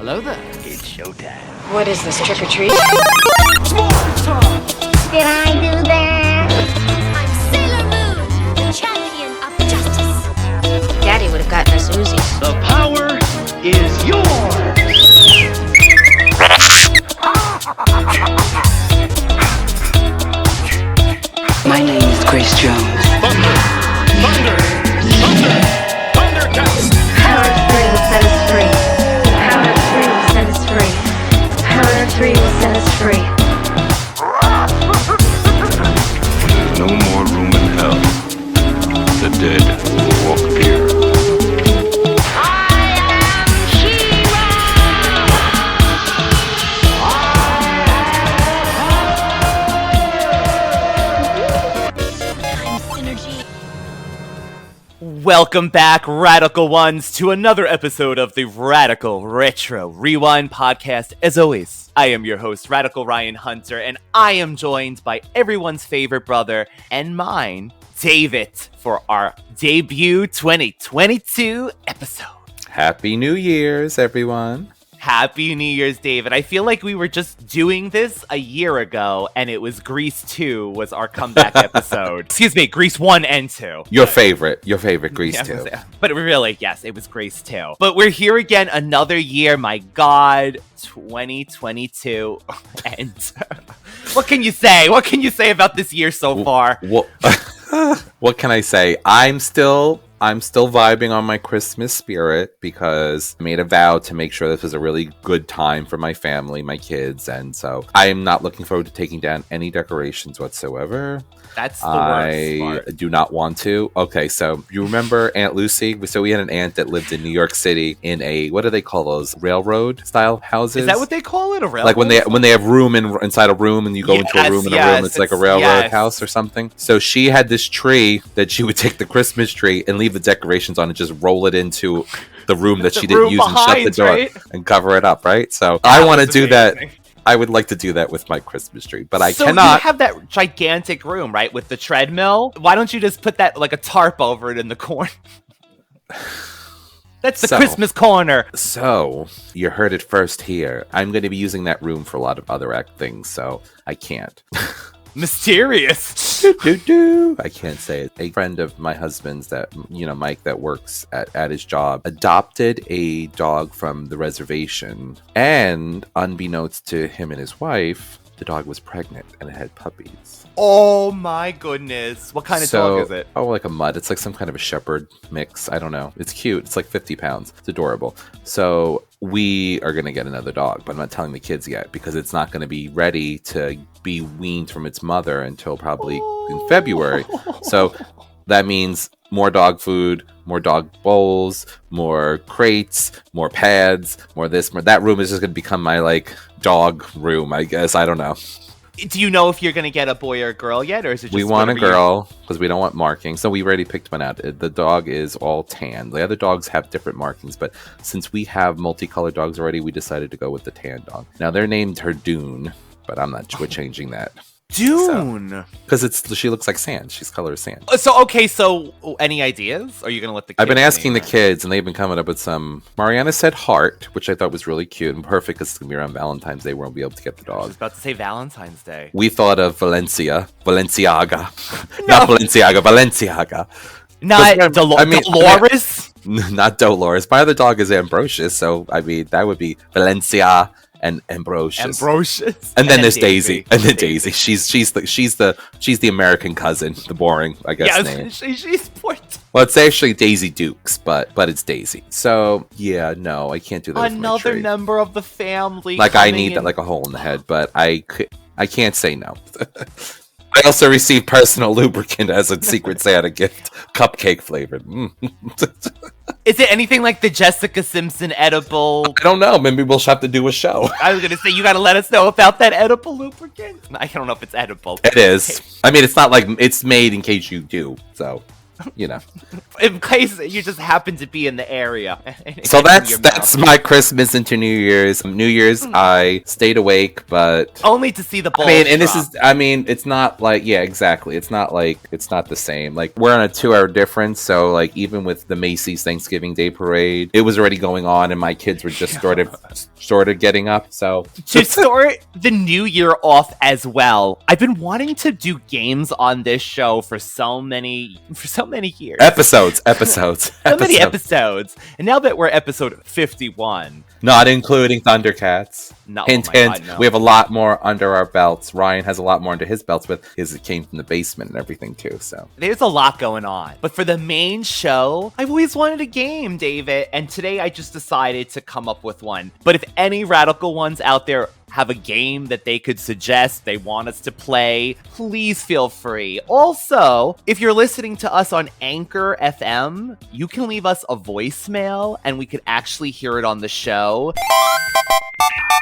Hello there. It's showtime. What is this, trick-or-treat? Did I do that? I'm Sailor Moon, the champion of justice. Daddy would have gotten us Uzis. The power is yours. My name is Grace Jones. Thundercats. Power of 3 will set us free. Power of 3 will set us free. Power of 3 will set us free. There's no more room in hell. The dead will walk here. I am Shira! I'm Synergy. Welcome back, Radical Ones, to another episode of the Radical Retro Rewind podcast. As always, I am your host, Radical Ryan Hunter, and I am joined by everyone's favorite brother and mine, David, for our debut 2022 episode. Happy New Year's, everyone. Happy New Year's, David. I feel like we were just doing this a year ago, and it was Grease 2 was our comeback episode. Excuse me, Grease 1 and 2. Your favorite Grease 2. But really, yes, it was Grease 2. But we're here again another year, my God, 2022. And what can you say? What can you say about this year so far? What can I say? I'm still vibing on my Christmas spirit because I made a vow to make sure this was a really good time for my family, my kids, and so I am not looking forward to taking down any decorations whatsoever. That's the worst part. I do not want to. Okay, so you remember Aunt Lucy? So we had an aunt that lived in New York City in a, what do they call those? Railroad style houses? Is that what they call it? A railroad? Like when they have room inside a room and you go into a room in a room, it's like a railroad house or something. So she had this tree that she would take the Christmas tree and leave the decorations on and just roll it into the room that she didn't use and shut the door and cover it up, right? So I want to do that. I would like to do that with my Christmas tree, but I cannot. So you have that gigantic room, right, with the treadmill? Why don't you just put that, like a tarp over it in the corner? That's the Christmas corner. So, you heard it first here. I'm going to be using that room for a lot of other things, so I can't. Mysterious. I can't say it. A friend of my husband's that, Mike, that works at his job, adopted a dog from the reservation. And unbeknownst to him and his wife, the dog was pregnant and it had puppies. Oh my goodness. What kind of dog is it? Oh, like a mutt. It's like some kind of a shepherd mix. I don't know. It's cute. It's like 50 pounds. It's adorable. So we are going to get another dog, but I'm not telling the kids yet because it's not going to be ready to be weaned from its mother until probably in February. So that means more dog food, more dog bowls, more crates, more pads, more this, more that. Room is just going to become my like dog room, I guess. I don't know. Do you know if you're going to get a boy or a girl yet, or is it just... We want a girl, because we don't want markings. So we already picked one out. The dog is all tan. The other dogs have different markings, but since we have multicolored dogs already, we decided to go with the tan dog. Now, they're named her Dune, but I'm not... We're changing that. Dune! Because she looks like sand. She's color of sand. So any ideas? Or are you going to let the kids... I've been asking the kids, and they've been coming up with some... Mariana said heart, which I thought was really cute and perfect because it's going to be around Valentine's Day. We won't be able to get the dog. I was about to say Valentine's Day. We thought of Valenciaga. Not Balenciaga, Valenciaga. Not Dolores? Not Dolores. My other dog is Ambrosius, so, I mean, that would be Valencia... and Ambrosius. And then there's Daisy. And then Daisy. She's the American cousin, the boring, I guess, name. She's poor. Well, it's actually Daisy Dukes, but it's Daisy. So yeah, no, I can't do that. Another member of the family. Like I need that like a hole in the head, but I can't say no. I also received personal lubricant as a Secret Santa gift, cupcake flavored. Is it anything like the Jessica Simpson edible? I don't know. Maybe we'll have to do a show. I was going to say, you got to let us know about that edible lubricant. I don't know if it's edible. It is. I mean, it's not like it's made in case you do. So you know. In case you just happen to be in the area. So that's my Christmas into New Year's. New Year's, I stayed awake, but only to see the balls. It's not like, yeah, exactly. It's not the same. Like, we're on a 2-hour difference, so like even with the Macy's Thanksgiving Day Parade, it was already going on, and my kids were just sort of getting up. So to start the new year off as well, I've been wanting to do games on this show for so many years. Episodes. So many episodes. And now that we're episode 51. Not including Thundercats. No, hint, God, no. We have a lot more under our belts. Ryan has a lot more under his belts with his. It came from the basement and everything too. So there's a lot going on. But for the main show, I've always wanted a game, David. And today I just decided to come up with one. But if any radical ones out there have a game that they could suggest they want us to play, please feel free. Also, if you're listening to us on Anchor FM, you can leave us a voicemail and we could actually hear it on the show.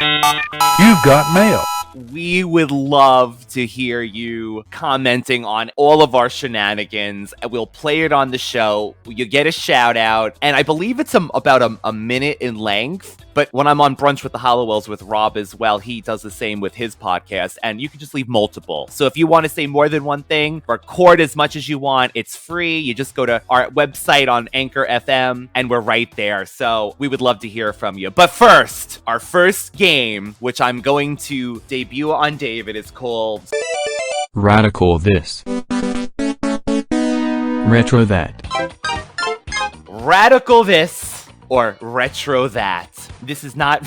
You've got mail. We would love to hear you commenting on all of our shenanigans. We'll play it on the show. You get a shout out. And I believe it's about a minute in length. But when I'm on Brunch with the Hollowells with Rob as well, he does the same with his podcast. And you can just leave multiple. So if you want to say more than one thing, record as much as you want. It's free. You just go to our website on Anchor FM and we're right there. So we would love to hear from you. But first, our first game, which I'm going to debut on David, is called Radical This, Retro That. Radical This or Retro That. This is not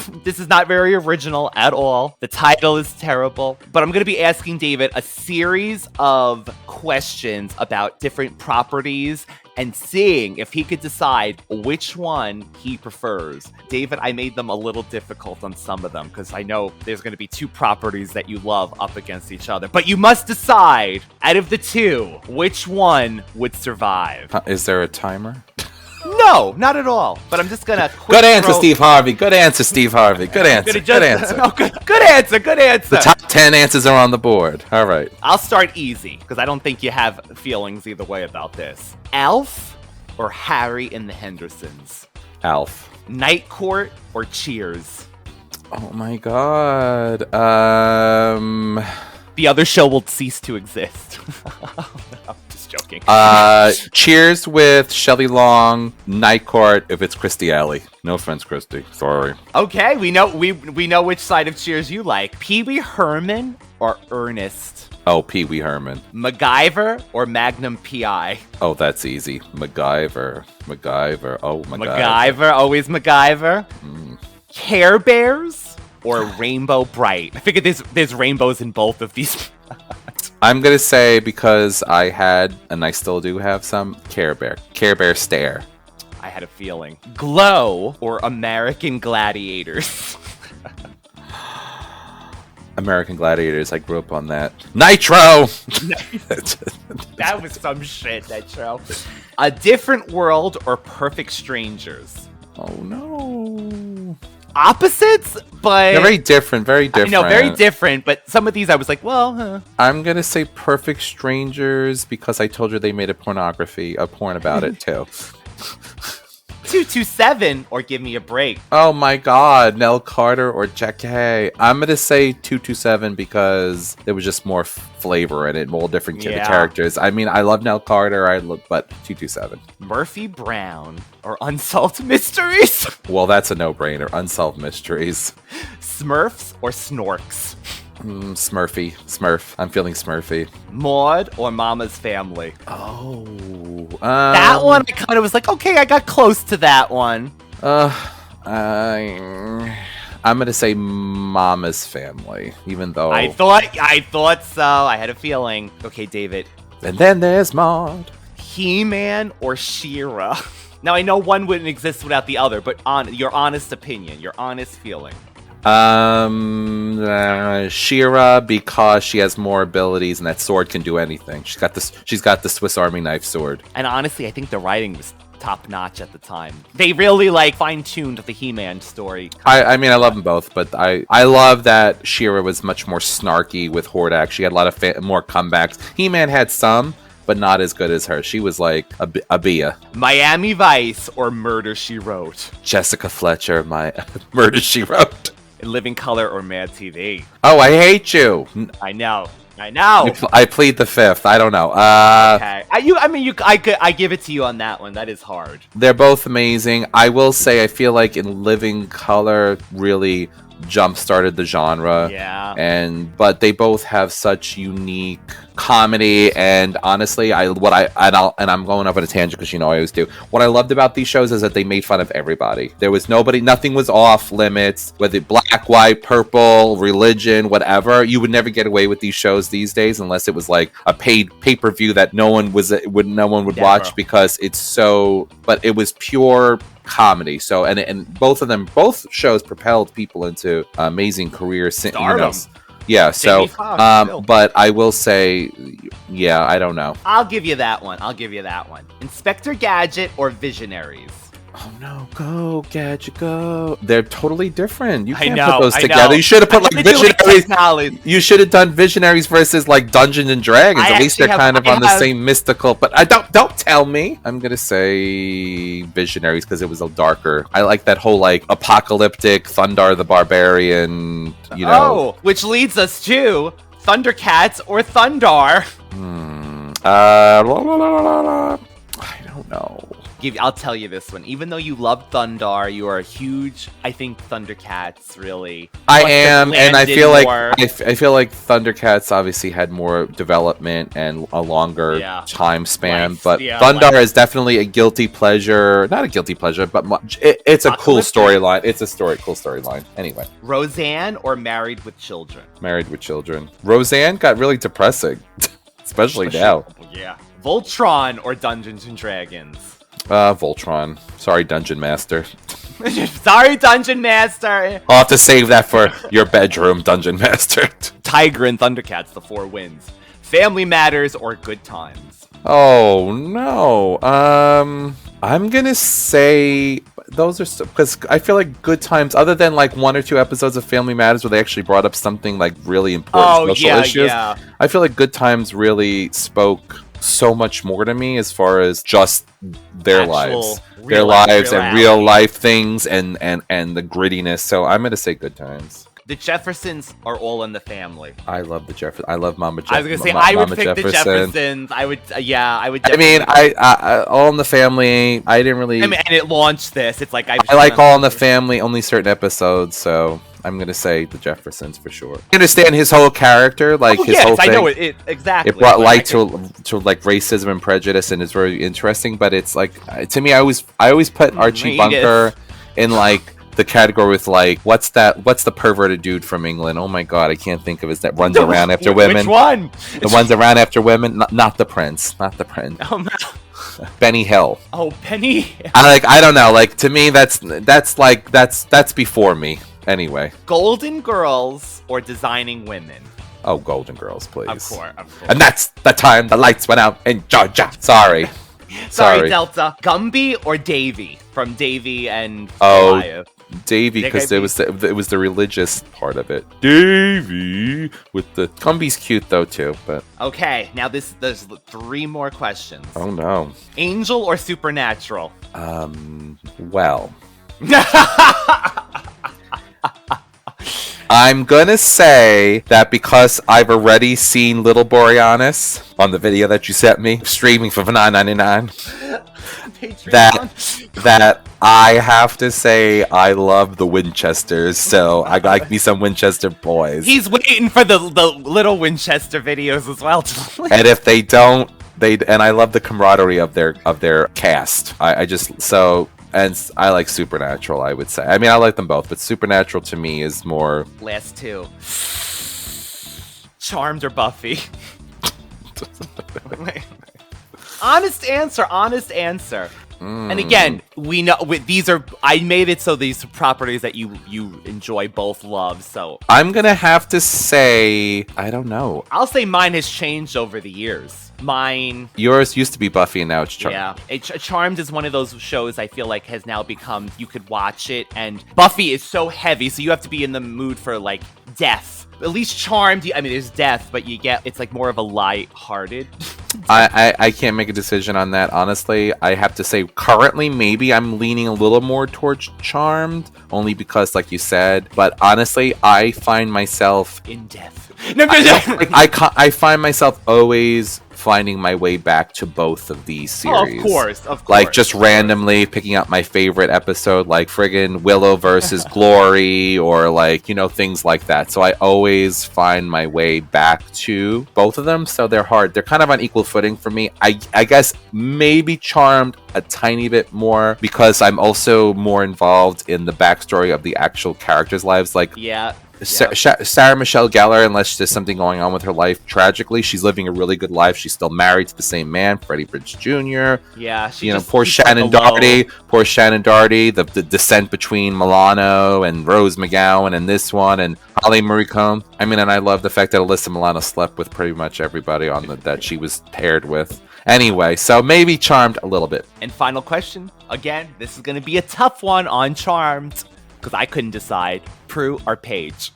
very original at all. The title is terrible, but I'm going to be asking David a series of questions about different properties and seeing if he could decide which one he prefers. David, I made them a little difficult on some of them because I know there's going to be two properties that you love up against each other. But you must decide, out of the two, which one would survive. Is there a timer? No, not at all. But I'm just going to... Good answer, Steve Harvey. Good answer, Steve Harvey. Good answer. Good answer. No, good answer. Good answer. The top 10 answers are on the board. All right. I'll start easy because I don't think you have feelings either way about this. Alf or Harry and the Hendersons? Alf. Night Court or Cheers? Oh my god. The other show will cease to exist. I'm just joking. Cheers with Shelley Long. Night Court if it's Christy Alley. No offense, Christy. Sorry. Okay, we know which side of Cheers you like. Pee Wee Herman or Ernest? Oh, Pee Wee Herman. Macgyver or Magnum P.I.? Oh, that's easy. Macgyver. Oh, Macgyver, always Macgyver. Care Bears or Rainbow Bright? I figured there's rainbows in both of these. I'm gonna say, because I had, and I still do have some, Care Bear. Care Bear Stare. I had a feeling. Glow or American Gladiators? American Gladiators. I grew up on that. Nitro! That was some shit, that show. A Different World or Perfect Strangers? Oh, no. Opposites, but... They're very different, I know, very different, but some of these I was like, well, huh. I'm going to say Perfect Strangers because I told you they made a porn about it, too. 227 or Give Me a Break? Oh my god, Nell Carter or Jack Hay. I'm gonna say 227 because there was just more flavor in it, more different characters. I mean, I love Nell Carter, but 227. Murphy Brown or Unsolved Mysteries? Well, that's a no-brainer. Unsolved Mysteries. Smurfs or Snorks? Smurf. I'm feeling Smurfy. Maud or Mama's Family? Oh. That one, I kind of was like, okay, I got close to that one. I'm gonna say Mama's Family, even though... I thought so. I had a feeling. Okay, David. And then there's Maud. He-Man or Shira? Now, I know one wouldn't exist without the other, but your honest opinion, your honest feeling. Shira, because she has more abilities and that sword can do anything. She's got the Swiss Army knife sword. And honestly, I think the writing was top notch at the time. They really fine-tuned the He-Man story. I mean, I love them both, but I love that Shira was much more snarky with Hordak. She had a lot of more comebacks. He-Man had some, but not as good as her. She was like a Bia. Miami Vice or Murder, She Wrote? Jessica Fletcher, my Murder, She Wrote. In Living Color or Mad TV? Oh, I hate you. I know. I plead the fifth. I don't know. Okay. I give it to you on that one. That is hard. They're both amazing. I will say, I feel like In Living Color really jump-started the genre. Yeah. But they both have such unique comedy, and honestly, I'm going off on a tangent because I always do. What I loved about these shows is that they made fun of everybody. There was nothing was off limits, whether black, white, purple, religion, whatever. You would never get away with these shows these days unless it was like a paid pay-per-view that no one would watch because it's so. But it was pure comedy. So and both shows propelled people into amazing careers. Stardom. Yeah, so, but I will say, yeah, I don't know. I'll give you that one. Inspector Gadget or Visionaries? Oh no, go Gadget, go! They're totally different. You can't know, put those I together. know. You should have put like Visionaries. You should have done Visionaries versus like Dungeons and Dragons. At least they're kind of on the same mystical. But I don't tell me. I'm gonna say Visionaries because it was a darker. I like that whole like apocalyptic Thundar the Barbarian. Oh, which leads us to Thundercats or Thundar. I don't know. I'll tell you this one. Even though you love Thundar, you are a huge, I think, Thundercats really. I am, and I feel like I feel like Thundercats obviously had more development and a longer time span. But Thundar is definitely a guilty pleasure. Not a guilty pleasure, but it's a cool storyline. It's a cool storyline. Anyway. Roseanne or Married with Children? Married with Children. Roseanne got really depressing, especially now. Yeah. Voltron or Dungeons and Dragons? Voltron. Sorry, Dungeon Master. Sorry, Dungeon Master. I'll have to save that for your bedroom, Dungeon Master. Tiger and Thundercats, the 4 wins. Family Matters or Good Times? Oh, no. I'm gonna say those are because I feel like Good Times, other than like 1 or 2 episodes of Family Matters where they actually brought up something like really important social issues, I feel like Good Times really spoke so much more to me as far as just their lives and real life things and the grittiness. So I'm gonna say Good Times. The Jeffersons are all in the family. I love the Jeffersons. I love Mama Jefferson. I was gonna say I would pick the Jeffersons. I would. I mean, I All in the Family. I didn't really. And it launched this. It's like I like All in the Family. Only certain episodes. So I'm gonna say the Jeffersons for sure. I understand his whole character, like his whole thing. I know it exactly. It brought light to like racism and prejudice, and it's very interesting. But it's like to me, I always put Archie Bunker in like the category with like what's the perverted dude from England? Oh my god, I can't think of it. That runs around after women. Which one? The ones around after women, not the prince. Oh no. Benny Hill. Oh, Benny. I don't know. Like to me, that's before me. Anyway. Golden Girls or Designing Women? Oh, Golden Girls, please. Of course. And that's the time the lights went out in Georgia. Sorry. Sorry, Delta. Gumby or Davy from Davy and Goliath? Davy, because it was the religious part of it. Davy with the Gumby's cute though too, but okay. Now there's 3 more questions. Oh no. Angel or Supernatural? Well. I'm gonna say that because I've already seen Little Boreanaz on the video that you sent me, streaming for $9.99, that I have to say I love the Winchesters, so I like me some Winchester boys. He's waiting for the Little Winchester videos as well. And if they don't, and I love the camaraderie of their cast. And I like Supernatural, I would say. I mean, I like them both, but Supernatural to me is more... Last 2. Charmed or Buffy? Honest answer. And again, we know I made it so these properties that you enjoy both love, so... I'm gonna have to say... I don't know. I'll say mine has changed over the years. Mine. Yours used to be Buffy and now it's Charmed. Yeah. Charmed is one of those shows I feel like has now become, you could watch it, and Buffy is so heavy, so you have to be in the mood for, like, death. At least Charmed, I mean, there's death, but it's like more of a light-hearted. I can't make a decision on that, honestly. I have to say, currently, maybe I'm leaning a little more towards Charmed, only because, like you said, but honestly, I find myself... in death. I find myself always finding my way back to both of these series. Of course. Like, just randomly picking up my favorite episode, like friggin' Willow versus Glory, or like, you know, things like that. So I always find my way back to both of them, so they're hard. They're kind of on equal footing for me. I guess maybe Charmed a tiny bit more, because I'm also more involved in the backstory of the actual characters' lives. Like, yeah. Sarah Michelle Gellar, unless there's something going on with her life tragically, she's living a really good life. She's still married to the same man, Freddie Prinze Jr. Yeah, poor Shannon Doherty. Poor Shannon Doherty. The descent between Milano and Rose McGowan and this one, and Holly Marie Combs. I mean, and I love the fact that Alyssa Milano slept with pretty much everybody on that she was paired with. Anyway, so maybe Charmed a little bit. And final question. Again, this is going to be a tough one on Charmed, because I couldn't decide. Prue or Paige?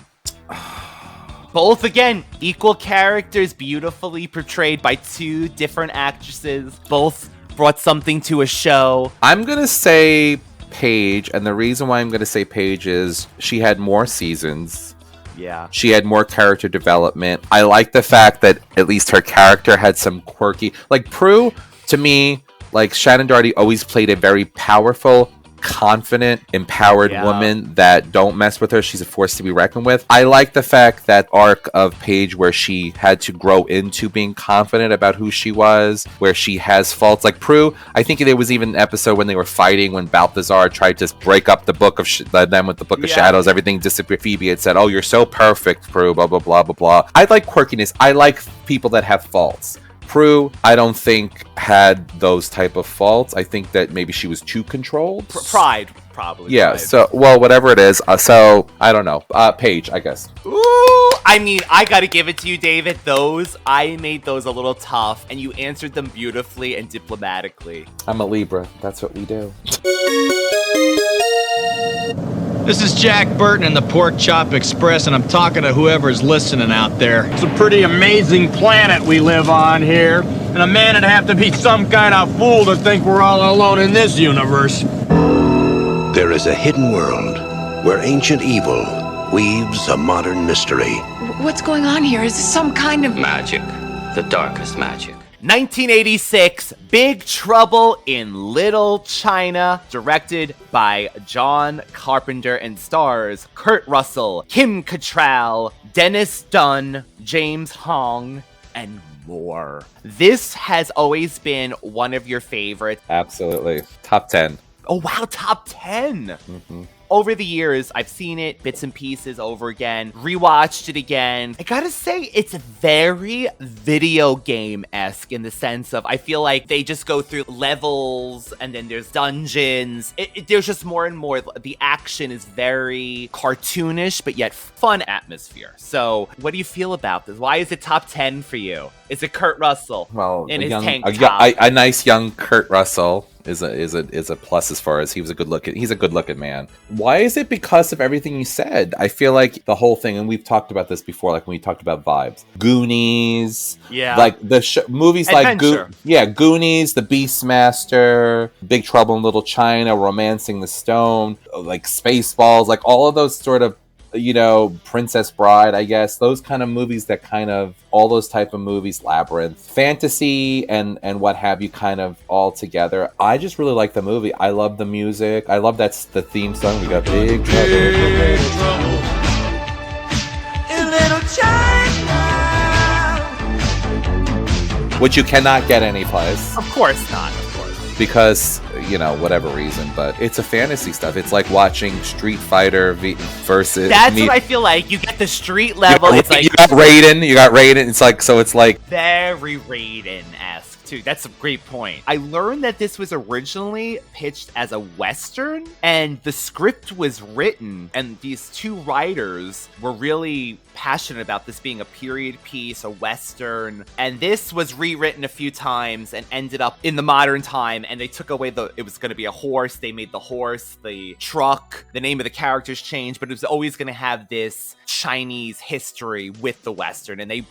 Both, again, equal characters, beautifully portrayed by two different actresses. Both brought something to a show. I'm going to say Paige, and the reason why I'm going to say Paige is she had more seasons. Yeah. She had more character development. I like the fact that at least her character had some quirky... Like, Prue, to me, like, Shannon Doherty always played a very powerful, confident, empowered woman that don't mess with her. She's a force to be reckoned with. I like the fact that arc of Paige where she had to grow into being confident about who she was, where she has faults. Like Prue, I think there was even an episode when they were fighting when Balthazar tried to break up the book of them with the Book of Shadows. Everything disappeared. Phoebe had said, "Oh, you're so perfect, Prue, blah, blah, blah, blah, blah." I like quirkiness. I like people that have faults. Prue, I don't think had those type of faults. I think that maybe she was too controlled. Pride, probably. Yeah, pride. so, well, whatever it is. So, I don't know. Paige, I guess. Ooh, I mean, I gotta give it to you, David. I made those a little tough, and you answered them beautifully and diplomatically. I'm a Libra. That's what we do. This is Jack Burton in the Pork Chop Express, and I'm talking to whoever's listening out there. It's a pretty amazing planet we live on here, and a man would have to be some kind of fool to think we're all alone in this universe. There is a hidden world where ancient evil weaves a modern mystery. What's going on here? Is this some kind of... Magic. The darkest magic. 1986, Big Trouble in Little China, directed by John Carpenter and stars Kurt Russell, Kim Cattrall, Dennis Dunn, James Hong, and more. This has always been one of your favorites. Absolutely. Top 10. Oh, wow, top 10. Mm-hmm. Over the years, I've seen it bits and pieces over again, rewatched it again. I gotta say, it's very video game-esque in the sense of, I feel like they just go through levels and then there's dungeons. There's just more and more. The action is very cartoonish, but yet fun atmosphere. So, what do you feel about this? Why is it top 10 for you? Is it Kurt Russell in his tank top? A nice young Kurt Russell is a plus as far as he's a good looking man. Why is it? Because of everything you said. I feel like the whole thing, and we've talked about this before, like when we talked about vibes, Goonies, like the movies Adventure. like Goonies, The Beastmaster, Big Trouble in Little China, Romancing the Stone, like Spaceballs, like all of those sort of, you know, Princess Bride, I guess, those kind of movies that kind of, all those type of movies, Labyrinth, fantasy and what have you, kind of all together. I just really like the movie. I love the music. I love that's the theme song. We got Big Trouble in Little China, which you cannot get anyplace. Of course not. Because, you know, whatever reason, but it's a fantasy stuff. It's like watching Street Fighter versus... That's what I feel like. You get the street level. It's like... You got Raiden. It's like... So it's like... Very Raiden-esque, too. That's a great point. I learned that this was originally pitched as a Western, and the script was written, and these two writers were really passionate about this being a period piece, a Western, and this was rewritten a few times and ended up in the modern time, and they took away it was going to be a horse. They made the horse the truck. The name of the characters changed, but it was always going to have this Chinese history with the Western, and they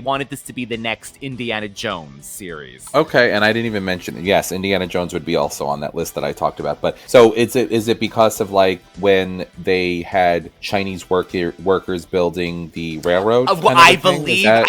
wanted this to be the next Indiana Jones series. Okay, and I didn't even mention, yes, Indiana Jones would be also on that list that I talked about. But so is it because of like when they had Chinese workers building the railroad? Well, I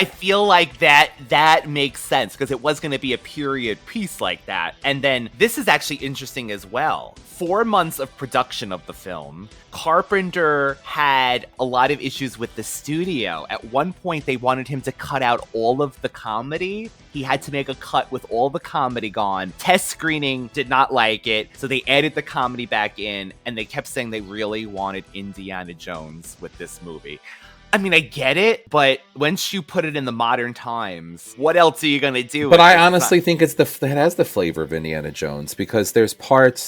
feel like that makes sense because it was going to be a period piece like that. And then this is actually interesting as well. 4 months of production of the film, Carpenter had a lot of issues with the studio. At one point, they wanted him to cut out all of the comedy. He had to make a cut with all the comedy gone. Test screening did not like it, so they added the comedy back in, and they kept saying they really wanted Indiana Jones with this movie. I mean, I get it, but once you put it in the modern times, what else are you gonna do? But I honestly think it has the flavor of Indiana Jones because there's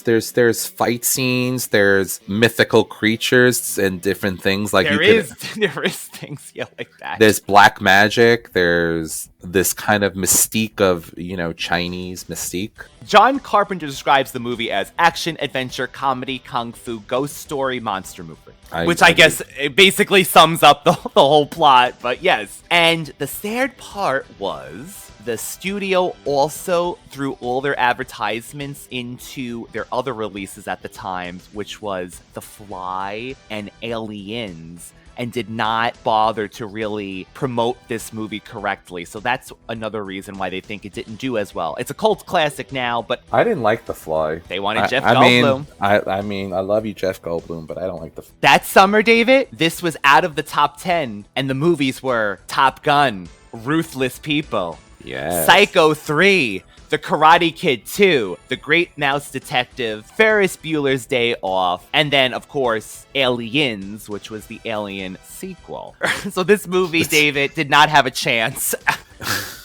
there's fight scenes, there's mythical creatures and different things like there is things like that. There's black magic. There's this kind of mystique of Chinese mystique. John Carpenter describes the movie as action, adventure, comedy, kung fu, ghost story, monster movie. Which I guess it basically sums up the whole plot, but yes. And the sad part was the studio also threw all their advertisements into their other releases at the time, which was The Fly and Aliens, and did not bother to really promote this movie correctly. So that's another reason why they think it didn't do as well. It's a cult classic now, but I didn't like The Fly. They wanted Jeff Goldblum. I mean, I love you, Jeff Goldblum, but I don't like That summer, David, this was out of the top 10, and the movies were Top Gun, Ruthless People, Psycho 3, The Karate Kid 2, The Great Mouse Detective, Ferris Bueller's Day Off, and then, of course, Aliens, which was the Alien sequel. So this movie, David, did not have a chance.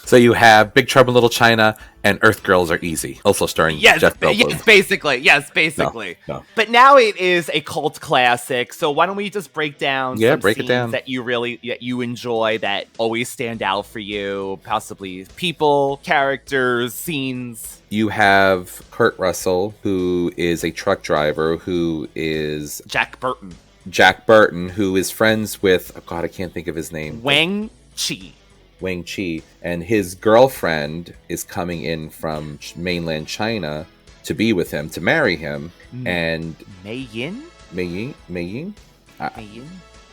So you have Big Trouble in Little China and Earth Girls Are Easy, also starring Jeff Goldblum. Yes, basically. No. But now it is a cult classic. So why don't we just break down some scenes that you enjoy, that always stand out for you, possibly people, characters, scenes. You have Kurt Russell, who is a truck driver, who is Jack Burton, who is friends with, oh God, I can't think of his name. Wang Chi, and his girlfriend is coming in from mainland China to be with him, to marry him, and Mei Yin?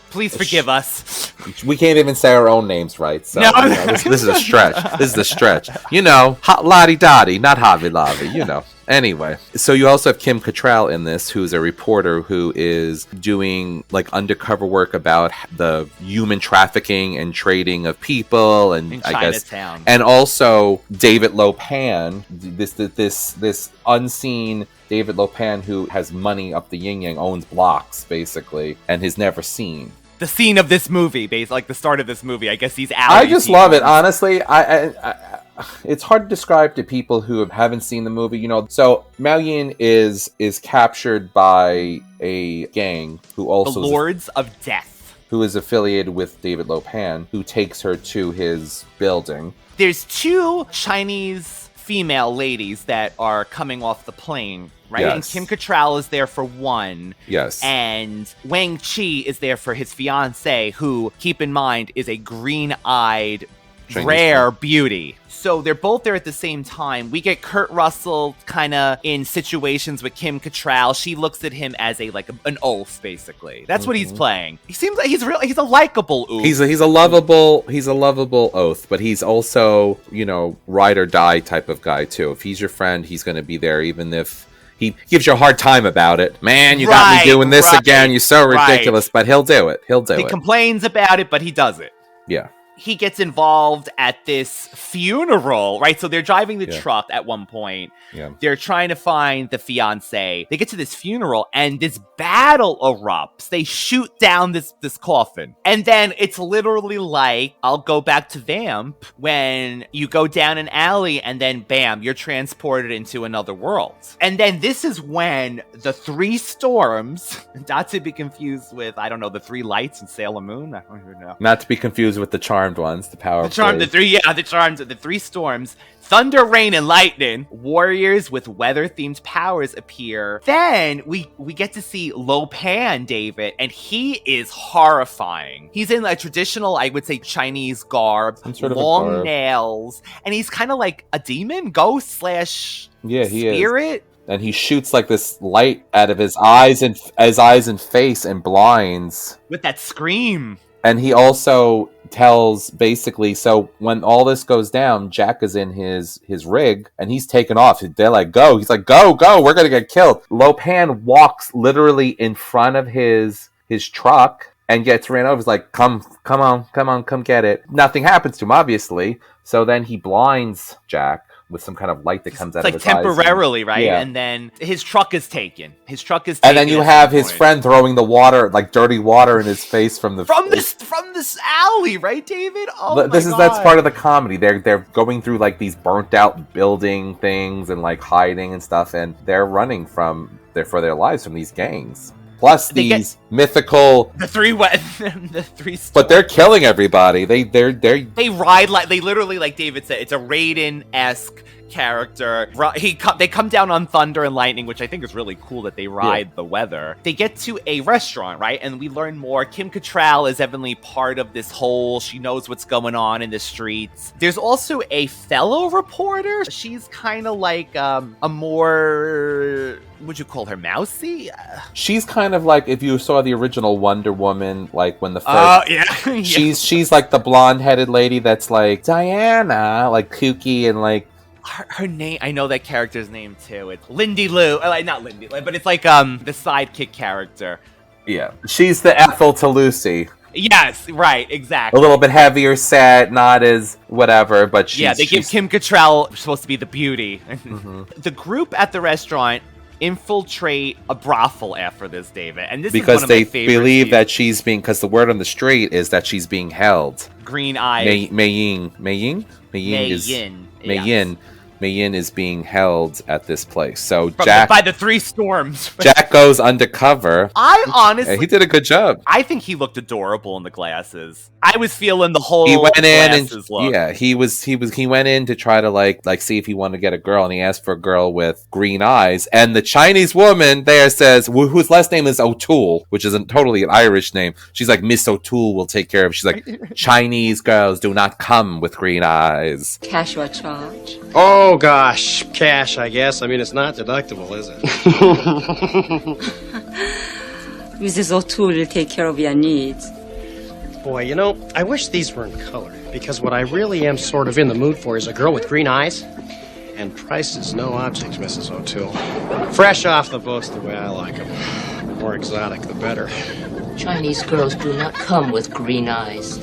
Please forgive us. We can't even say our own names right, so this is a stretch. Hot lottie-dottie, not hobby-lobby, Anyway, so you also have Kim Cattrall in this, who's a reporter who is doing like undercover work about the human trafficking and trading of people, and in Chinatown. Guess, and also David Lopan, this unseen David Lopan who has money up the yin yang, owns blocks basically, and is never seen. The scene of this movie, like the start of this movie, I guess he's out. I just love it, honestly. I it's hard to describe to people who haven't seen the movie, So Mao Yin is captured by a gang who also the Lords of Death, who is affiliated with David Lopan, who takes her to his building. There's 2 Chinese female ladies that are coming off the plane, right? Yes. And Kim Cattrall is there for one. Yes. And Wang Chi is there for his fiancée, who, keep in mind, is a green-eyed, rare beauty. So they're both there at the same time. We get Kurt Russell kind of in situations with Kim Cattrall. She looks at him as an oaf, basically. That's what he's playing. He seems like he's a likable oaf. He's a lovable oaf, but he's also, ride or die type of guy too. If he's your friend, he's going to be there even if he gives you a hard time about it. Man, you got me doing this again. You're so ridiculous, but he'll do it. He complains about it, but he does it. Yeah. he gets involved at this funeral, right? So they're driving the truck at one point. Yeah. They're trying to find the fiance. They get to this funeral and this battle erupts. They shoot down this coffin. And then it's literally like, I'll go back to Vamp, when you go down an alley and then bam, you're transported into another world. And then this is when the three storms, not to be confused with, I don't know, the three lights in Sailor Moon. I don't even know. Not to be confused with the charmed ones, the power. The three storms. Thunder, rain, and lightning. Warriors with weather-themed powers appear. Then we get to see Lo Pan, David, and he is horrifying. He's in a traditional, I would say, Chinese garb, long nails, and he's kind of like a demon, ghost slash spirit. And he shoots like this light out of his eyes and face and blinds with that scream. And he also tells, basically, so when all this goes down, Jack is in his rig and he's taken off. They're like, go. He's like, go, we're gonna get killed. Lo Pan walks literally in front of his truck and gets ran over. He's like, come on, come get it. Nothing happens to him, obviously. So then he blinds Jack with some kind of light that comes out of his eyes. Temporarily, right? Yeah. And then his truck is taken. And then you have his friend throwing the water, like dirty water in his face from this alley, right, David? Oh, that's part of the comedy. They're going through like these burnt out building things and like hiding and stuff, and they're running for their lives from these gangs. Plus these mythical the three storms. But they're killing everybody. They ride like they literally, like David said, it's a Raiden-esque character. They come down on thunder and lightning, which I think is really cool that they ride the weather. They get to a restaurant, right? And we learn more. Kim Cattrall is evidently part of this whole, she knows what's going on in the streets. There's also a fellow reporter. She's kind of like a more, would you call her mousy? She's kind of like if you saw the original Wonder Woman, like when the first she's like the blonde-headed lady that's like Diana, like kooky and like her name, I know that character's name too. It's Lindy Lou. Not Lindy, but it's like the sidekick character. Yeah. She's the Ethel to Lucy. Yes, right, exactly. A little bit heavier set, not as whatever, but they give Kim Cattrall supposed to be the beauty. Mm-hmm. The group at the restaurant infiltrate a brothel after this, David, and this because is one of my favorite they believe scenes. that she's being, because the word on the street is that she's being held. Green eyes. Mei Yin is being held at this place. So by the three storms. Jack goes undercover. I honestly, he did a good job. I think he looked adorable in the glasses. I was feeling the whole. He went in and look. He went in to try to like see if he wanted to get a girl, and he asked for a girl with green eyes. And the Chinese woman there says, whose last name is O'Toole, which is totally an Irish name. She's like, Miss O'Toole will take care of it. She's like, Chinese girls do not come with green eyes. Cash or charge? Oh gosh, cash, I guess. I mean, it's not deductible, is it? Mrs. O'Toole will take care of your needs. Boy, you know, I wish these were in color, because what I really am sort of in the mood for is a girl with green eyes. And price is no object, Mrs. O'Toole. Fresh off the boats the way I like them. The more exotic, the better. Chinese girls do not come with green eyes.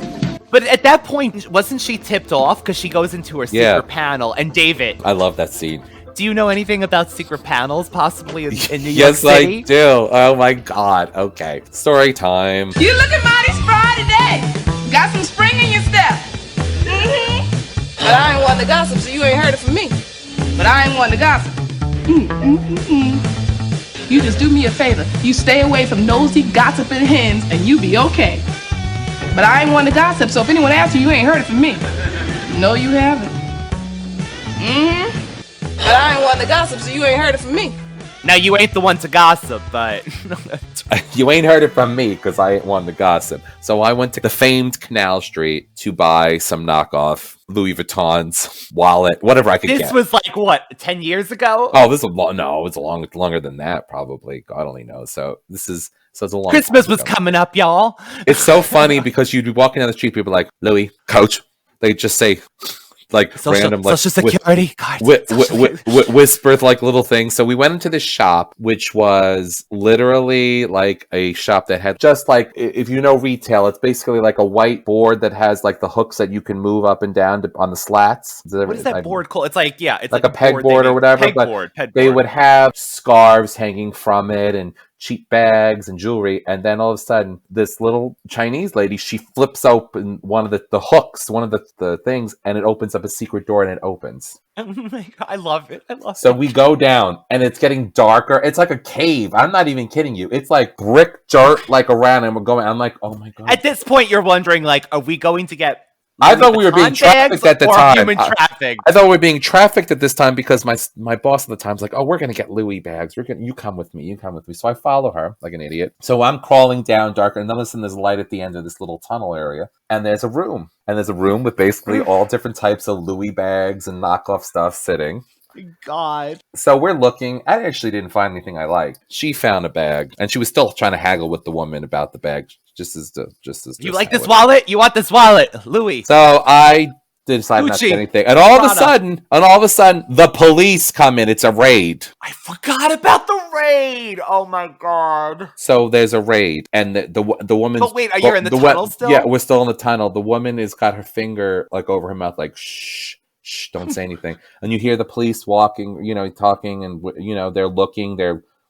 But at that point, wasn't she tipped off? Because she goes into her secret panel. And David, I love that scene. Do you know anything about secret panels, possibly in New York Yes, City? I do. Oh my god. Okay. Story time. You looking mighty spry today. Got some spring in your step. Mm-hmm. But I ain't one to gossip, so you ain't heard it from me. But I ain't one to gossip. You just do me a favor. You stay away from nosy, gossiping hens, and you be okay. But I ain't one to gossip, so if anyone asks you ain't heard it from me. No, you haven't. But I ain't one to gossip, so you ain't heard it from me. Now, you ain't the one to gossip, but... You ain't heard it from me, because I ain't one to gossip. So I went to the famed Canal Street to buy some knockoff Louis Vuitton's wallet, whatever I could get. This was like, what, 10 years ago? Oh, this is it's longer than that, probably. God only knows. So this is... So it's a long Christmas was coming up, y'all. It's so funny because you'd be walking down the street, people are like, Louis, Coach. They just say, like random like social security card. Whisper like little things. So we went into this shop, which was literally like a shop that had just like, if you know retail, it's basically like a white board that has like the hooks that you can move up and down on the slats. What is that board called? It's like, yeah, it's like a pegboard or whatever. They would have scarves hanging from it and cheap bags and jewelry, and then all of a sudden this little Chinese lady, she flips open one of the hooks, one of the things, and it opens up a secret door, and it opens. Oh my God, I love it. So we go down, and it's getting darker. It's like a cave. I'm not even kidding you. It's like brick dirt like around, and we're going. I'm like, oh my God. At this point, you're wondering, like, are we going to get I thought we were being trafficked at the time. Human traffic. I thought we were being trafficked at this time because my boss at the time's like, oh, we're gonna get Louis bags. You come with me. So I follow her like an idiot. So I'm crawling down darker, and then all of a sudden there's light at the end of this little tunnel area, and there's a room. And there's a room with basically all different types of Louis bags and knockoff stuff sitting. God. So we're looking. I actually didn't find anything I liked. She found a bag, and she was still trying to haggle with the woman about the bag. You like this wallet? You want this wallet, Louis? So I decided not to get anything, and all of a sudden, the police come in. It's a raid. I forgot about the raid. Oh my God. So there's a raid, and the woman. But wait, are you in the tunnel still? Yeah, we're still in the tunnel. The woman has got her finger like over her mouth, like shh. Shh, don't say anything. And you hear the police walking, talking, and they're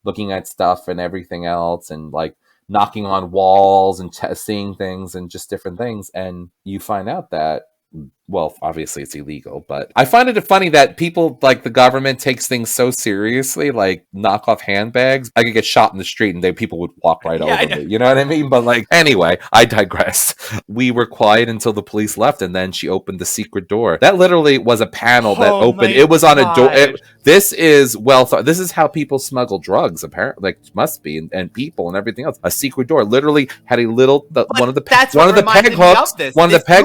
looking at stuff and everything else, and like knocking on walls and seeing things and just different things. And you find out that, well, obviously it's illegal, but I find it funny that people, like the government, takes things so seriously, like knockoff handbags. I could get shot in the street and people would walk right over me. You know what I mean? But like, anyway, I digress. We were quiet until the police left, and then she opened the secret door. That literally was a panel that opened. It was on a door. This is well thought. This is how people smuggle drugs, apparently. Like, must be, and people and everything else. A secret door literally had a little one of the peg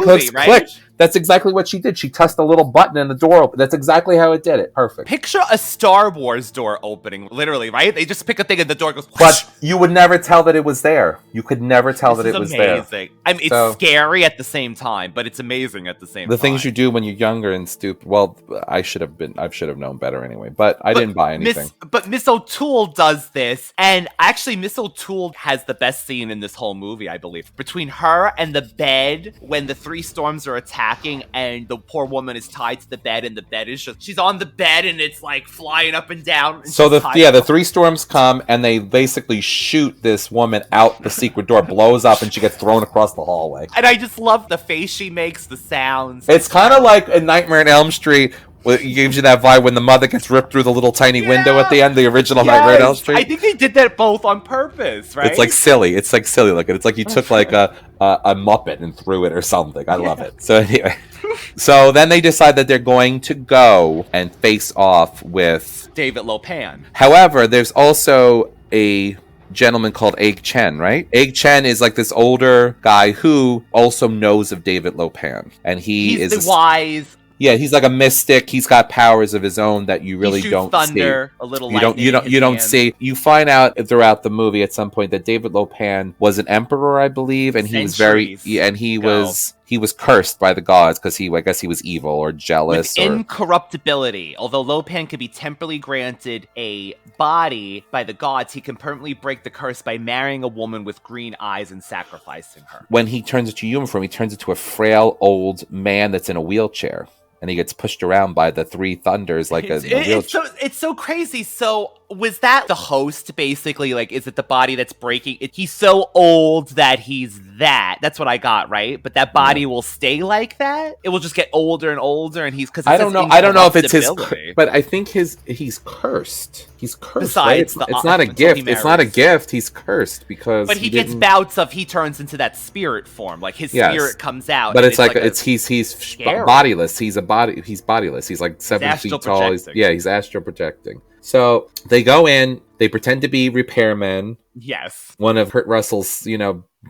hooks clicked. That's exactly what she did. She touched a little button and the door opened. That's exactly how it did it. Perfect. Picture a Star Wars door opening, literally, right? They just pick a thing and the door goes whoosh. But you would never tell that it was there. You could never tell that it was there. I mean, it's scary at the same time, but it's amazing at the same time. The things you do when you're younger and stupid. Well, I should have known better anyway, but I didn't buy anything. But Miss O'Toole does this, and actually Miss O'Toole has the best scene in this whole movie, I believe. Between her and the bed, when the three storms are attacking, and the poor woman is tied to the bed, and the bed is just, she's on the bed and it's like flying up and down. And so the three storms come and they basically shoot this woman out the secret door, blows up, and she gets thrown across the hallway. And I just love the face she makes, the sounds. It's kind of like a Nightmare on Elm Street. It gives you that vibe when the mother gets ripped through the little tiny window at the end, the original Nightmare on Elm Street. I think they did that both on purpose, right? It's like silly. It's like you took like a Muppet and threw it or something. I love it. So anyway, so then they decide that they're going to go and face off with David Lopan. However, there's also a gentleman called Egg Chen, right? Egg Chen is like this older guy who also knows of David Lopan, and he's the wise. Yeah, he's like a mystic. He's got powers of his own that you really don't thunder, see. A little you don't see. You find out throughout the movie at some point that David Lopan was an emperor, I believe, and he was cursed by the gods because I guess he was evil or jealous. With incorruptibility. Although Lopan could be temporarily granted a body by the gods, he can permanently break the curse by marrying a woman with green eyes and sacrificing her. When he turns into a human form, he turns into a frail old man that's in a wheelchair. And he gets pushed around by the three thunders like a wheelchair. It's so crazy. So was that the host, basically? Like, is it the body that's breaking? He's so old that he's that. That's what I got, right? But that body will stay like that? It will just get older and older, and he's... I don't know if it's his... But I think he's cursed. He's cursed, Besides, right? It's not a gift. It's not a gift. He's cursed because... But he gets bouts of... He turns into that spirit form. Like, his spirit comes out. But he's bodiless. He's bodiless. He's like 7 feet tall. He's astral projecting. So they go in, they pretend to be repairmen. Yes. One of Kurt Russell's,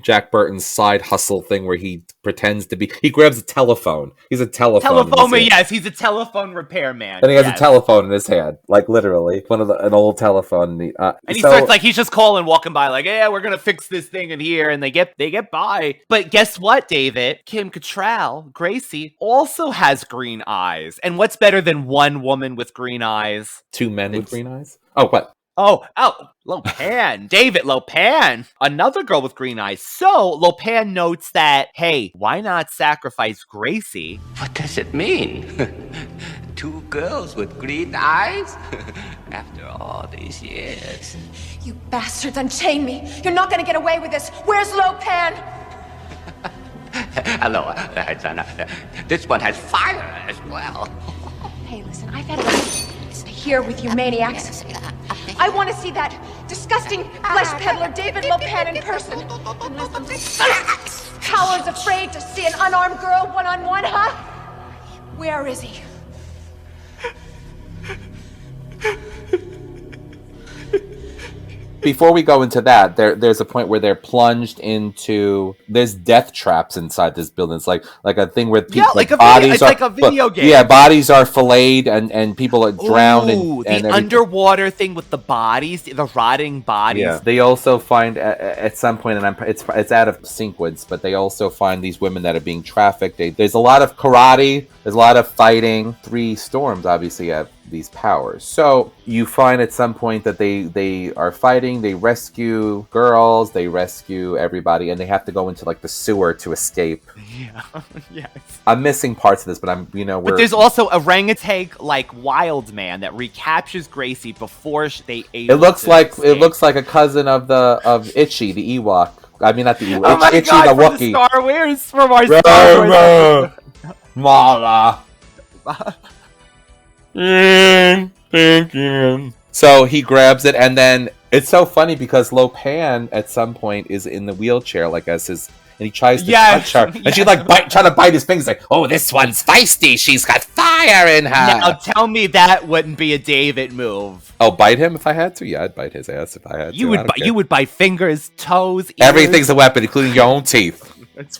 Jack Burton's side hustle thing where he pretends to be. He grabs a telephone. He's a telephone. Yes, he's a telephone repairman. And he has a telephone in his hand, like literally an old telephone. And he starts like he's just calling, walking by, like, yeah, we're gonna fix this thing in here, and they get by. But guess what, David? Kim Cattrall, Gracie, also has green eyes. And what's better than one woman with green eyes? Two men with green eyes? Oh, what? Oh, Lopan, David Lopan, another girl with green eyes. So Lopan notes that, hey, why not sacrifice Gracie? What does it mean? Two girls with green eyes? After all these years. You bastards, unchain me. You're not going to get away with this. Where's Lopan? Hello, this one has fire as well. Hey, listen, I've had enough here with you maniacs. I want to see that disgusting flesh peddler David Lopan in person. Cowards afraid to see an unarmed girl one-on-one, huh? Where is he? Before we go into that, there's a point where they're plunged into. There's death traps inside this building. It's like a thing where people it's like a video game. Yeah, bodies are filleted and people are drowned. And the underwater thing with the bodies, the rotting bodies. Yeah. They also find at some point, and it's out of sequence, but they also find these women that are being trafficked. There's a lot of karate. There's a lot of fighting. 3 storms obviously have these powers. So you find at some point that they are fighting, they rescue girls, they rescue everybody, and they have to go into like the sewer to escape. Yeah. Yes. I'm missing parts of this, but But there's also a orangutan like wild man that recaptures Gracie before they It looks like a cousin of Itchy, the Ewok. I mean, not the Ewok. Oh my Itchy God, the Wookiee. From our Star Wars. Mala. So he grabs it, and then it's so funny because Lopan at some point is in the wheelchair, like as his, and he tries to touch her, and she like trying to bite his fingers, like, oh, this one's feisty, she's got fire in her. Now tell me that wouldn't be a David move. Oh, bite him if I had to? Yeah, I'd bite his ass if I had to. You would bite fingers, toes, ears. Everything's a weapon, including your own teeth.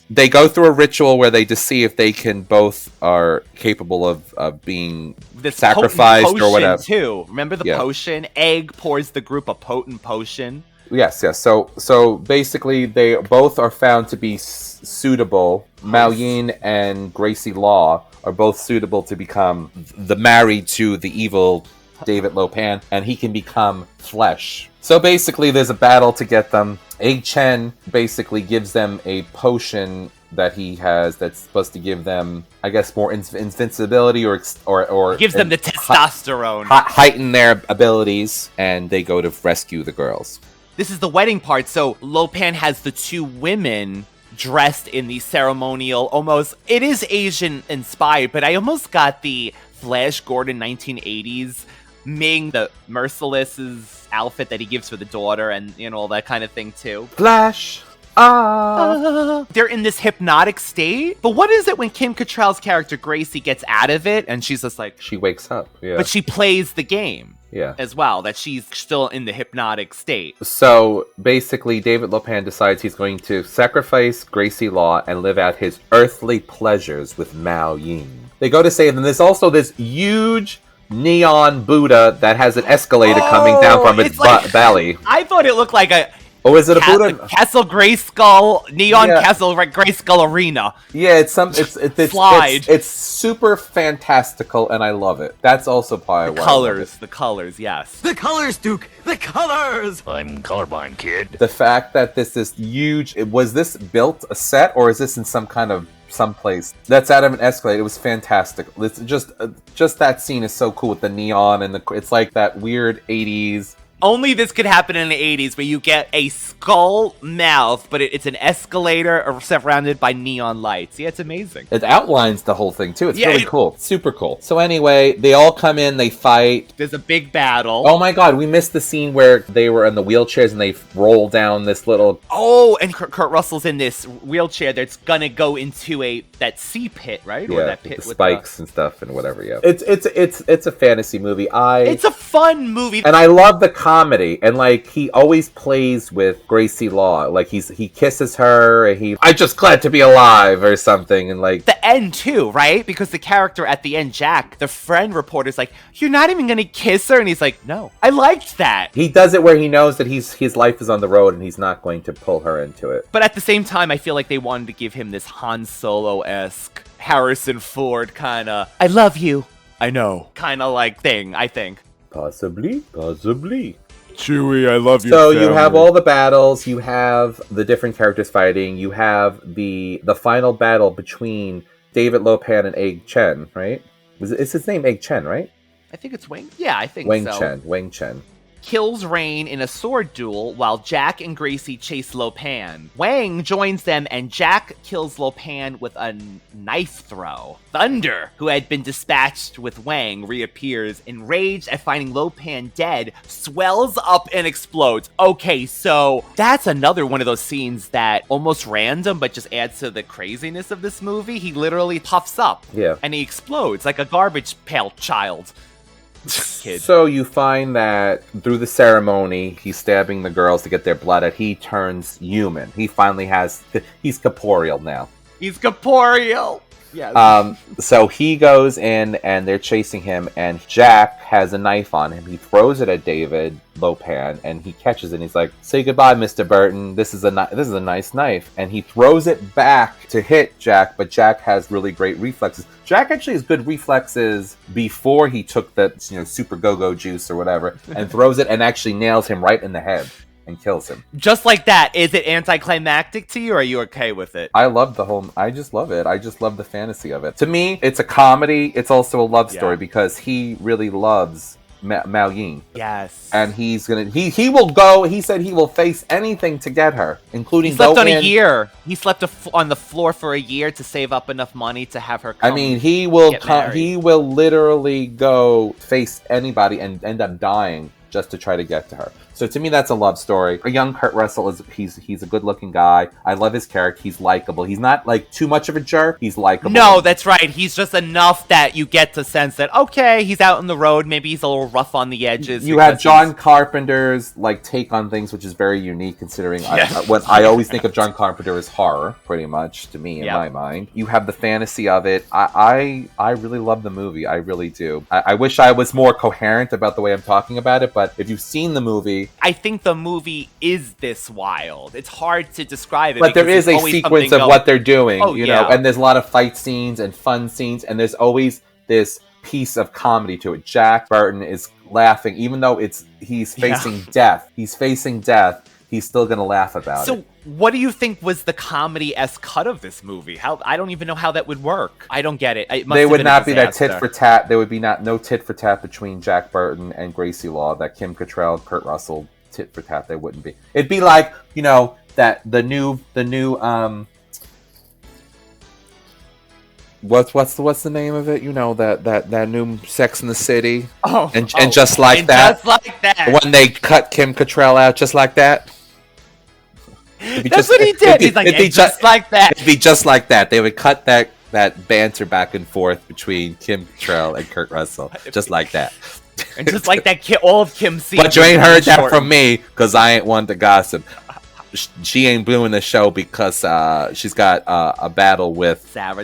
They go through a ritual where they just see if they can both are capable of being sacrificed or whatever. Too. Remember the potion? Egg pours the group a potent potion. Yes. So basically, they both are found to be suitable. Mao Yin and Gracie Law are both suitable to become the married to the evil David Lopan, and he can become flesh. So basically, there's a battle to get them. Chen basically gives them a potion that he has that's supposed to give them, I guess, more invincibility or gives them the testosterone, heighten their abilities, and they go to rescue the girls. This is the wedding part. So Lopan has the 2 women dressed in the ceremonial, almost, it is Asian inspired, but I almost got the Flash Gordon 1980s Ming the Merciless's outfit that he gives for the daughter, and all that kind of thing too. Flash. They're in this hypnotic state. But what is it when Kim Cattrall's character Gracie gets out of it and she's just like, she wakes up, yeah. But she plays the game. Yeah. As well, that she's still in the hypnotic state. So basically, David Lopan decides he's going to sacrifice Gracie Law and live out his earthly pleasures with Mao Yin. They go to save them. There's also this huge neon Buddha that has an escalator coming down from its belly. I thought it looked like a... Oh, is it a Buddha? Castle Grayskull, Neon Castle Grayskull Arena. Yeah, it's super fantastical, and I love it. That's also probably the colors, yes. The colors, Duke, the colors! I'm colorblind, kid. The fact that this is huge, was this built a set, or is this in some place that's out of an escalator? It was fantastic. It's just that scene is so cool with the neon and it's like that weird 80s. Only this could happen in the 80s where you get a skull mouth, but it's an escalator surrounded by neon lights. Yeah, it's amazing. It outlines the whole thing, too. It's really cool. Super cool. So anyway, they all come in, they fight. There's a big battle. Oh my God, we missed the scene where they were in the wheelchairs and they roll down this little... Oh, and Kurt Russell's in this wheelchair that's gonna go into that sea pit, right? Yeah, or that pit with the spikes and stuff and whatever, yeah. It's a fantasy movie. It's a fun movie. And I love the comedy, and like he always plays with Gracie Law. Like he kisses her, and I'm just glad to be alive or something, and like the end too, right? Because the character at the end, Jack, the friend reporter's like, "You're not even gonna kiss her," and he's like, "No, I liked that." He does it where he knows that his life is on the road, and he's not going to pull her into it. But at the same time, I feel like they wanted to give him this Han Solo-esque, Harrison Ford kind of, "I love you, I know," kind of like thing, I think. Possibly. Chewie, I love you. So you have all the battles, you have the different characters fighting, you have the final battle between David Lo Pan and Egg Chen, right? Is his name Egg Chen, right? I think it's Wang. Yeah, I think so. Wang Chen. Kills Rain in a sword duel while Jack and Gracie chase Lo Pan. Wang joins them and Jack kills Lo Pan with a knife throw. Thunder, who had been dispatched with Wang, reappears, enraged at finding Lo Pan dead, swells up and explodes. Okay, so that's another one of those scenes that almost random but just adds to the craziness of this movie. He literally puffs up. Yeah. And he explodes like a garbage pail child. Kid. So you find that through the ceremony, he's stabbing the girls to get their blood out. He turns human. He finally he's corporeal now. He's corporeal. Yes. So he goes in and they're chasing him, and Jack has a knife on him. He throws it at David Lo Pan, and he catches it. And he's like, "Say goodbye, Mr. Burton. This is a nice knife." And he throws it back to hit Jack, but Jack has really great reflexes. Jack actually has good reflexes before he took the super go-go juice or whatever, and throws it and actually nails him right in the head and kills him. Just like that. Is it anticlimactic to you, or are you okay with it? I just love it. I just love the fantasy of it. To me, it's a comedy. It's also a love story because he really loves Mao Yin. Yes. And he will go, he said he will face anything to get her, including he slept on a year. He slept on the floor for a year to save up enough money to have her come. I mean, he will literally go face anybody and end up dying just to try to get to her. So to me, that's a love story. A young Kurt Russell he's a good-looking guy. I love his character. He's likable. He's not like too much of a jerk. He's likable. No, that's right. He's just enough that you get to sense that okay, he's out on the road. Maybe he's a little rough on the edges. You have John Carpenter's take on things, which is very unique considering what I always think of John Carpenter as horror, pretty much to me in my mind. You have the fantasy of it. I really love the movie. I really do. I wish I was more coherent about the way I'm talking about it, but if you've seen the movie, I think the movie is this wild. It's hard to describe it. But there is a sequence of what they're doing, you know, and there's a lot of fight scenes and fun scenes, and there's always this piece of comedy to it. Jack Burton is laughing, even though he's facing death. He's facing death. He's still going to laugh about it. So what do you think was the comedy-esque cut of this movie? I don't even know how that would work. I don't get it. They would not be that tit for tat. There would be no tit for tat between Jack Burton and Gracie Law, that Kim Cattrall, Kurt Russell tit for tat. They wouldn't be. It'd be like, that the new what's the name of it? That new Sex in the City. And just like that. When they cut Kim Cattrall out just like that. That's what he did. He's like, just like that. It'd be just like that. They would cut that banter back and forth between Kim Cattrall and Kurt Russell, just like that. And just like that, all of Kim's scenes. But you ain't heard that from me, because I ain't one to gossip. She ain't doing the show because she's got a battle with Sarah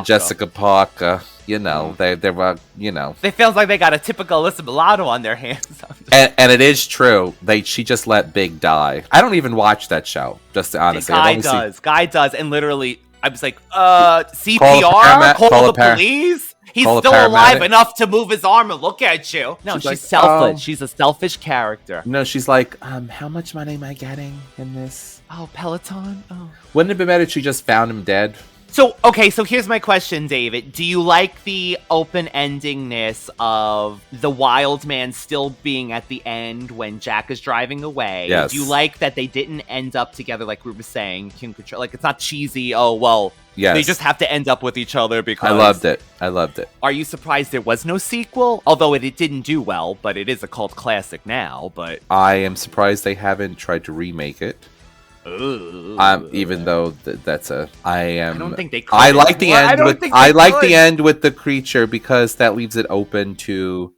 Jessica Parker. They were, It feels like they got a typical Alyssa Milano on their hands. And it is true. She just let Big die. I don't even watch that show, just honestly. Guy does. And literally, I was like, CPR? Call the police? He's still alive enough to move his arm and look at you. No, she's selfish. She's a selfish character. No, she's like, how much money am I getting in this? Oh, Peloton? Oh. Wouldn't it have been better if she just found him dead? So here's my question, David. Do you like the open-endingness of the wild man still being at the end when Jack is driving away? Yes. Do you like that they didn't end up together like we were saying? Kim Cattrall, like, it's not cheesy, oh, well, yes. They just have to end up with each other because... I loved it. Are you surprised there was no sequel? Although it didn't do well, but it is a cult classic now, but... I am surprised they haven't tried to remake it. Even though that's I don't think they. I like the end with the creature because that leaves it open to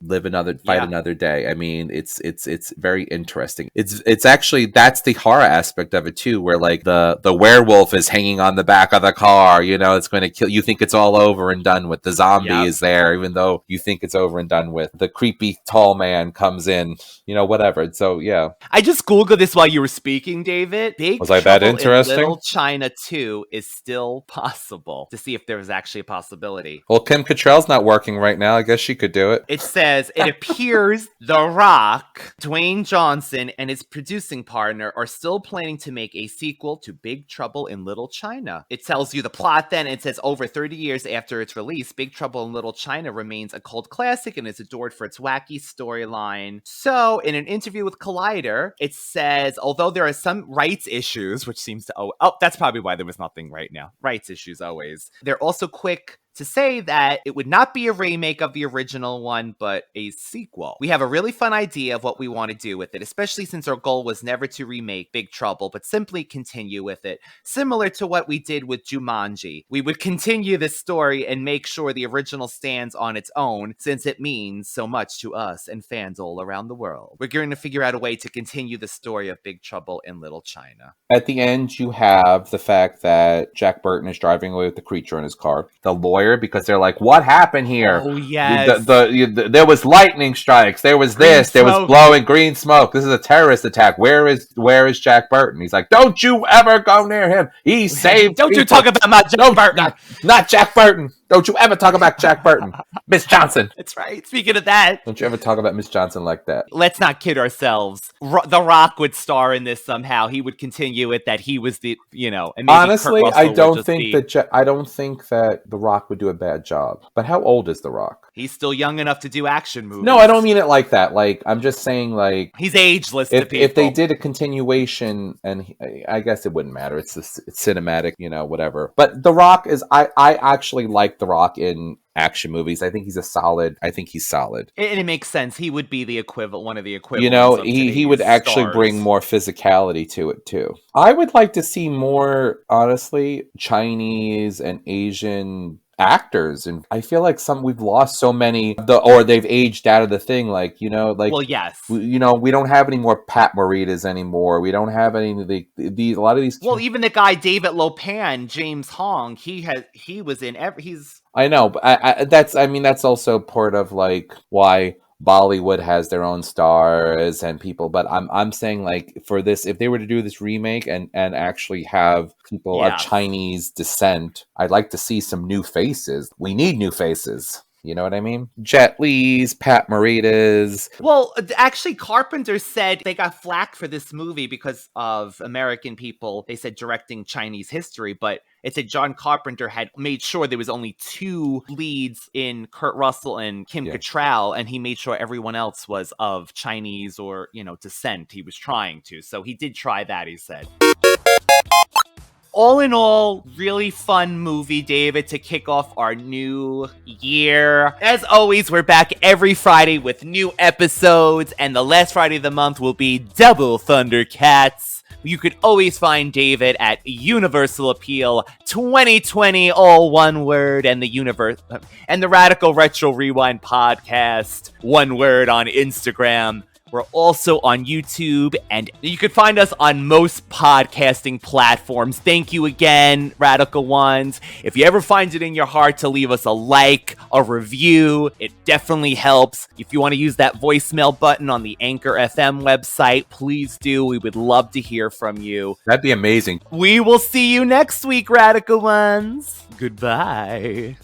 fight another day. I mean, it's very interesting. It's actually that's the horror aspect of it too, where like the werewolf is hanging on the back of the car. You know, it's going to kill. You think it's all over and done with. The zombie is there, even though you think it's over and done with. The creepy tall man comes in. You know, whatever. So yeah, I just Googled this while you were speaking, David. Was I that interesting? Little China 2 is still possible, to see if there was actually a possibility. Well, Kim Cattrall's not working right now. I guess she could do it. It says, it appears The Rock, Dwayne Johnson, and his producing partner are still planning to make a sequel to Big Trouble in Little China. It tells you the plot then. It says, over 30 years after its release, Big Trouble in Little China remains a cult classic and is adored for its wacky storyline. So, in an interview with Collider, it says, although there are some rights issues, which seems to... Oh, that's probably why there was nothing right now. Rights issues always. They're also quick to say that it would not be a remake of the original one, but a sequel. We have a really fun idea of what we want to do with it, especially since our goal was never to remake Big Trouble, but simply continue with it. Similar to what we did with Jumanji. We would continue this story and make sure the original stands on its own, since it means so much to us and fans all around the world. We're going to figure out a way to continue the story of Big Trouble in Little China. At the end, you have the fact that Jack Burton is driving away with the creature in his car. The lawyer, because they're like, what happened here? Oh, yes. There was lightning strikes. There was there was blowing green smoke. This is a terrorist attack. Where is Jack Burton? He's like, don't you ever go near him. He saved Don't you talk about my Jack Burton. Not Jack Burton. Don't you ever talk about Jack Burton. Miss Johnson. That's right. Speaking of that. Don't you ever talk about Miss Johnson like that. Let's not kid ourselves. The Rock would star in this somehow. He would continue it that he was the, and maybe honestly, I don't think that The Rock would do a bad job. But how old is The Rock? He's still young enough to do action movies. No, I don't mean it like that. Like, I'm just saying, like, he's ageless to people. If they did a continuation, and I guess it wouldn't matter. It's cinematic, whatever. But The Rock is, I actually like The Rock in action movies. I think he's solid. And it makes sense. He would be one of the equivalents. He would actually bring more physicality to it too. I would like to see more, honestly, Chinese and Asian actors, and I feel like we've lost so many, or they've aged out of the thing. Well, yes, we don't have any more Pat Moritas anymore. We don't have any of a lot of these. Well, even the guy David Lopan, James Hong, he was in he's. I know, but that's also part of like why Bollywood has their own stars and people, but I'm saying, like, for this, if they were to do this remake and actually have people of Chinese descent, I'd like to see some new faces. We need new faces. You know what I mean? Jet Li's, Pat Morita's. Well, actually, Carpenter said they got flack for this movie because of American people, they said, directing Chinese history, but it said John Carpenter had made sure there was only 2 leads in Kurt Russell and Kim Cattrall, and he made sure everyone else was of Chinese or, descent. He was trying to. So he did try that, he said. All in all, really fun movie, David, to kick off our new year. As always, we're back every Friday with new episodes, and the last Friday of the month will be Double Thundercats. You could always find David at Universal Appeal 2020, all one word, and the Radical Retro Rewind podcast, one word, on Instagram. We're also on YouTube, and you can find us on most podcasting platforms. Thank you again, Radical Ones. If you ever find it in your heart to leave us a like, a review, it definitely helps. If you want to use that voicemail button on the Anchor FM website, please do. We would love to hear from you. That'd be amazing. We will see you next week, Radical Ones. Goodbye.